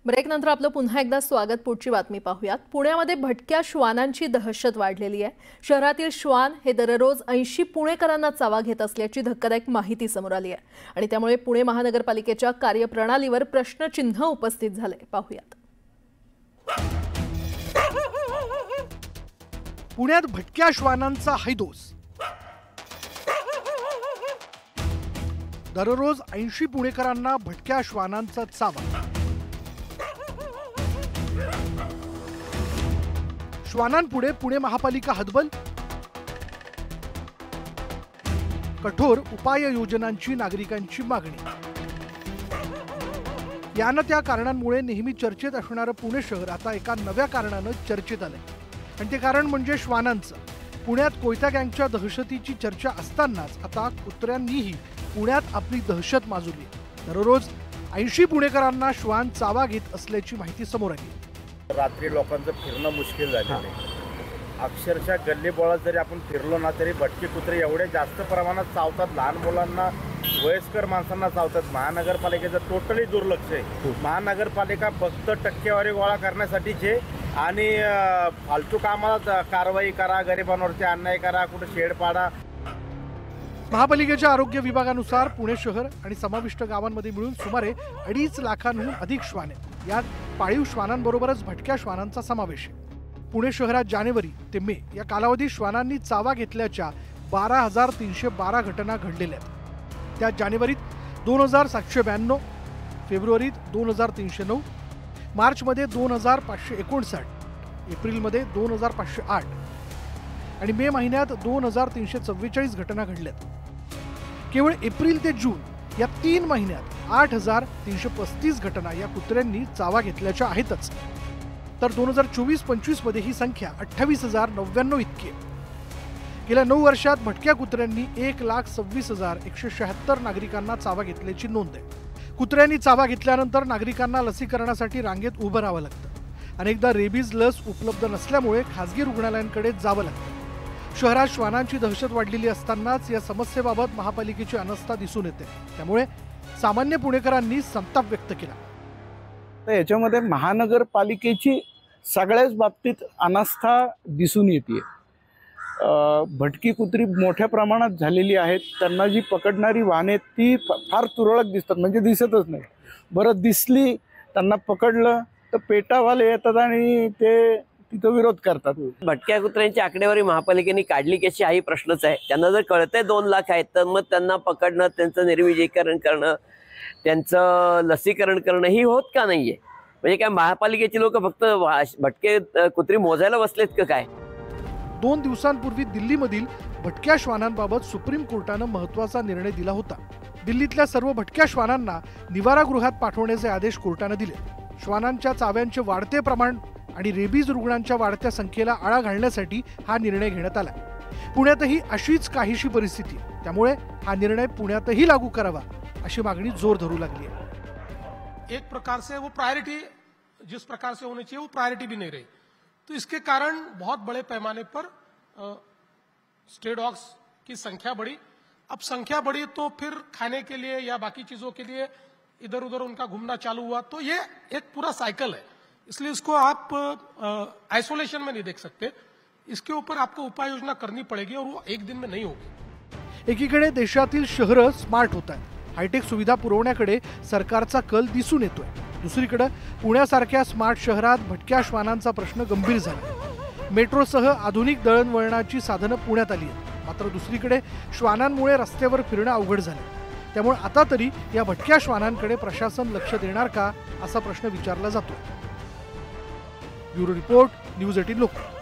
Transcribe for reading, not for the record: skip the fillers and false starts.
ब्रेकनंतर आपलं पुन्हा एकदा स्वागत। पुढची बातमी पाहूयात। पुण्यामध्ये भटक्या श्वानांची दहशत वाढलेली आहे। शहरातील श्वान हे दररोज 80 पुणेकरांना चावा घेत असल्याची धक्कादायक माहिती समोर आली आहे आणि त्यामुळे पुणे महानगरपालिकेच्या कार्यप्रणालीवर प्रश्नचिन्ह उपस्थित झाले। पाहूयात। पुण्यात भटक्या श्वानांचा हैदोस। दररोज 80 पुणेकरांना भटक्या श्वानांचा चावा। श्वानांपुढे पुणे महापालिका हतबल। कठोर उपाययोजनांची नागरिकांची मागणी। यानं त्या कारणांमुळे नेहमी चर्चेत असणारं पुणे शहर आता एका नव्या कारणानं चर्चेत आलंय आणि ते कारण म्हणजे श्वानांचं। पुण्यात कोयता गँगच्या दहशतीची चर्चा असतानाच आता कुत्र्यांनीही पुण्यात आपली दहशत माजवली। दररोज 80 पुणेकरांना श्वान चावा घेत असल्याची माहिती समोर आली। रात्री लोकांचं फिरणं मुश्किल झालेलं आहे। अक्षरशः गल्लीबोळात जरी आपण फिरलो ना तरी भटकी कुत्रे एवढे जास्त प्रमाणात चावतात। लहान मुलांना, वयस्कर माणसांना चावतात। महानगरपालिकेचं टोटली दुर्लक्ष आहे। महानगरपालिका फक्त टक्केवारी गोळा करण्यासाठीचे आणि फालतू कामाला कारवाई करा, गरिबांवरती अन्याय करा, कुठे शेड पाडा। महापालिकेच्या आरोग्य विभागानुसार पुणे शहर आणि समाविष्ट गावांमध्ये मिळून सुमारे 2.5 लाखांहून अधिक श्वान आहेत। यात पाळीव श्वानांबरोबरच भटक्या श्वानांचा समावेश आहे। पुणे शहरात जानेवारी ते मे या कालावधीत श्वानांनी चावा घेतल्याच्या 12,312 घटना घडलेल्या आहेत। त्यात जानेवारीत 2,792, फेब्रुवारीत 2,309, मार्चमध्ये 2,559, एप्रिलमध्ये 2,508 आणि मे महिन्यात 2,344 घटना घडल्यात। केवळ एप्रिल ते जून या 3 महिन्यात 8,335 घटना या कुत्र्यांनी चावा घेतल्याच्या आहेतच। तर 2024-25 मध्ये ही संख्या 28,099 इतकी आहे। गेल्या 9 वर्षात भटक्या कुत्र्यांनी 1,26,176 नागरिकांना चावा घेतल्याची नोंद आहे। कुत्र्यांनी चावा घेतल्यानंतर नागरिकांना लसीकरणासाठी रांगेत उभं राहावं लागतं। अनेकदा रेबीज लस उपलब्ध नसल्यामुळे खासगी रुग्णालयांकडे जावं लागतं। शहरात श्वानांची दहशत वाढलेली असतानाच या समस्येबाबत महापालिकेची अनास्था दिसून येते। त्यामुळे सामान्य पुणेकरांनी संताप व्यक्त केला। तर याच्यामध्ये महानगरपालिकेची सगळ्याच बाबतीत अनास्था दिसून येते। भटकी कुत्री मोठ्या प्रमाणात झालेली आहेत। त्यांना जी पकडणारी वाहने ती फार तुरळक दिसतात, म्हणजे दिसतच नाही। बरं दिसली, त्यांना पकडलं तर पेटावाले येतात आणि ते तिथं विरोध करतात। भटक्या कुत्र्यांची आकडेवारी महापालिकेने काढली कशी हाही प्रश्नच आहे। त्यांना जर कळते 2 लाख आहेत तर मग त्यांना पकडणं, त्यांचं निर्विजयीकरण करणं, त्यांचं लसीकरण करणं ही होत का नाहीये? म्हणजे काय महापालिकेची लोक फक्त भटके कुत्री मोजायला बसलेत का काय? 2 दिवसांपूर्वी दिल्लीमधील भटक्या श्वानांबाबत सुप्रीम कोर्टानं महत्त्वाचा निर्णय दिला होता। दिल्लीतल्या सर्व भटक्या श्वानांना निवारागृहात पाठवण्याचे आदेश कोर्टानं दिले। श्वानांच्या चाव्यांचे वाढते प्रमाण आणि रेबीज रुग्णांच्या वाढत्या संख्येला आळा घालण्यासाठी हा निर्णय घेण्यात आला। पुण्यातही अशीच काहीशी परिस्थिती, त्यामुळे हा निर्णय पुण्यातही लागू करावा अशी मागणी जोर धरू लागली है। एक प्रकार से वो प्रायोरिटी जिस प्रकार से होनी चाहिए वो प्रायोरिटी भी नहीं रही, तो इसके कारण बहुत बड़े पैमाने पर स्ट्रे डॉग्स की संख्या बढ़ी। अब संख्या बढ़ी तो फिर खाने के लिए या बाकी चीजों के लिए इधर उधर उनका घूमना चालू हुआ, तो ये एक पूरा साइकिल है। इसलिए इसको आप आइसोलेशन में नहीं देख सकते। इसके ऊपर आपको उपाय योजना करनी पड़ेगी और वो एक दिन में नहीं होगी। एकीकडे देशातील शहरं स्मार्ट होत आहेत। हायटेक सुविधा पुरवण्याकडे सरकारचा कल दिसून येतोय। दुसरीकडे पुण्यासारख्या स्मार्ट शहरात भटक्या श्वानांचा प्रश्न गंभीर झाला। मेट्रोसह आधुनिक दळणवळणाची साधनं पुण्यात आली आहेत। मात्र दुसरीकडे श्वानांमुळे रस्त्यावर फिरणं अवघड झालं। त्यामुळे आता तरी या भटक्या श्वानांकडे प्रशासन लक्ष देणार का असा प्रश्न विचारला जातो। Bureau report, news 18 Lokmat.